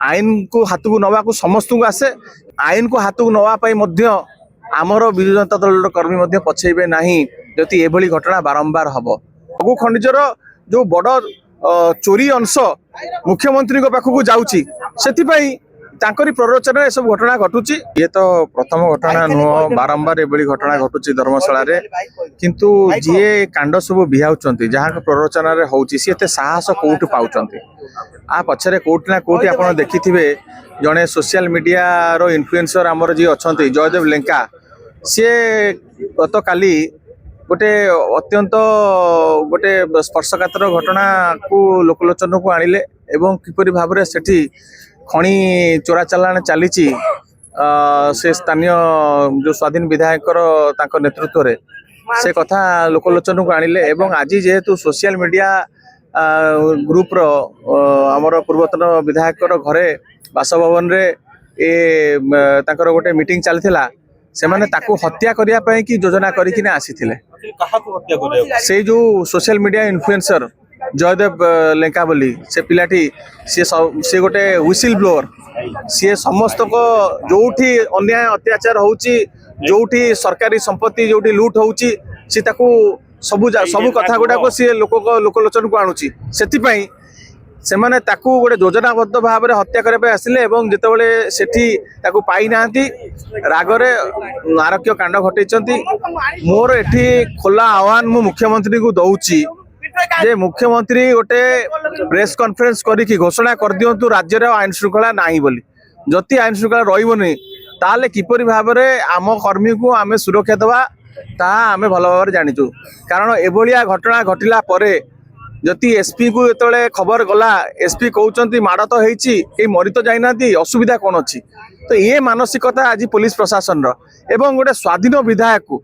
आईन को हाथ को नवा को समस्त को आसे आईन को हाथ को नवाई आमर विजु जनता दल कर्मी पछेबे नहीं जदि एभली घटना बारंबार हम लघु खनिजर जो बड़ चोरी अंश मुख्यमंत्री पाखक जाऊँगी से प्ररोचन सब घटना घटुची। ये तो प्रथम घटना नुह बारंबार एभली घटना घटुची धर्मशाला रे किंतु जी कांड सब बिहाउचंती जहाँ प्ररोचन होउची सी एते साहस कोउठ पाउचंती आ पछरे कोउठ ना कोउठ आपण देखिथिबे जने सोशल मीडिया रो इन्फ्लुएंसर हमर जी अछंती जयदेव लेंका सी गत काली गोटे अत्यंत गोटे स्पर्शकातर घटना को लोकलोचन को आनिले एवं किपरि भाबरे सेठी खणी चोरा चलाण चली से स्थानीय जो स्वाधीन विधायक नेतृत्व रे से कथा लोकलोचन को आनिले एवं आज जेहेतु सोशल मीडिया ग्रुप रो हमर पूर्वतन विधायक घरे बासभवन रे तांकर गोटे मीटिंग चलथिला से माने ताकू हत्या करिया पई कि योजना करिकिने आसीथिले से जो social media influencer Jaydev Lenka बोली से पिलाटी सी गोटे व्हिसिल ब्लोअर सी समस्त को जोठी अन्याय अत्याचार होउची जोठी सरकारी संपत्ति जोठी लूट होउची सी ताकू सब कथा गुडा को सी लोकलोचन को आणुची सेति पई से माने ताकू गोटे योजनाबद्ध भाव में हत्या करने आसिले एवं जितेबाला सेठी ताकू पाई नांती रागरे नारकीय कांड घटैचंती। मोर एठी खोला आह्वान मु मुख्यमंत्री को दउची जे मुख्यमंत्री गोटे प्रेस कॉन्फ्रेंस करिकी घोषणा कर दियंतु राज्य रे आईन श्रृंखला नाही बोली जति आईन श्रृंखला रहिबोनी ताले किपरि भाव में आम कर्मी को आमे सुरक्षा देवा ता आमे भल भाव जानिचु कारण एभलिया घटना घटिला परे जति एसपी को जो खबर गला एसपी कहते माड़ तो होती मरी तो जाना असुविधा कौन अच्छी तो ये मानसिकता आज पुलिस प्रशासन एवं गोटे स्वाधीन विधायक को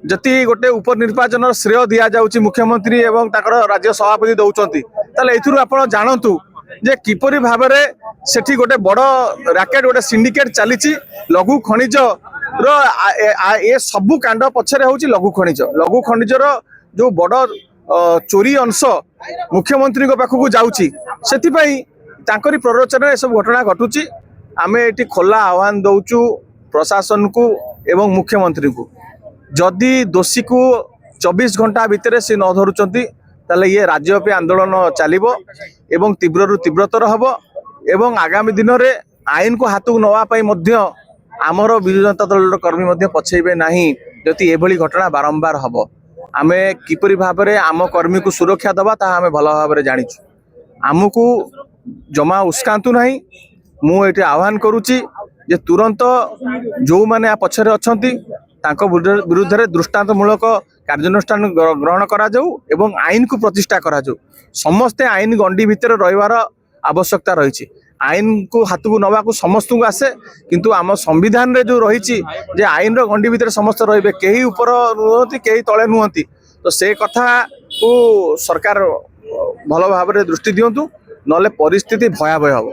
जति गोटे उपनिर्वाचन श्रेय दि जाऊँगी मुख्यमंत्री एवं राज्य सभापति दौरान ताले आप जानतु जे किपरि भाव में सेठी गोटे बड़ राकेट गोटे सिंडिकेट चली लघु खनिज ये सबू कांड पछरे होची लघु खनिजर जो बड़ चोरी अंश मुख्यमंत्री पाखक जाऊँगी से प्ररोचन सब घटना घटुची आमे एटी खोला आह्वान दौचु प्रशासन को एवं मुख्यमंत्री को जदि दोषी को 24 घंटा भितर से न धरुचंती ताले ये राज्यव्यापी आंदोलन चलिबो एवं तीव्र रु तीव्रतर हबो एवं आगामी दिन रे आईन को हाथ को नवा पई मध्य आमर विजु जनता दल कर्मी पछेबे नहीं जदि एभली घटना बारंबार हबो आमे किपरि भाव में आम कर्मी को सुरक्षा दबा ता आमे भल भाव में जानिछु आमको जमा उस्कांतु नहीं मु एठी आह्वान करूची जे तुरंत जो माने पछरे अछंती तांको विरुद्ध रे दृष्टांतमूलक कार्यानुष्ठान ग्रहण करा जाऊ एवं आईन को प्रतिष्ठा करा जाऊ समस्ते आईन गंडी भितर रहिवार आवश्यकता रही आईन को हाथ को नवा को समस्त को आसे किंतु आम संविधान रे जो रही जे आईन रो गंडी भितर समस्त रहिबे केही ऊपर नुहंती केही तळे नुहंती तो से कथा को सरकार भल भाव में दृष्टि दियंतु नले परिस्थिति भयावह हो।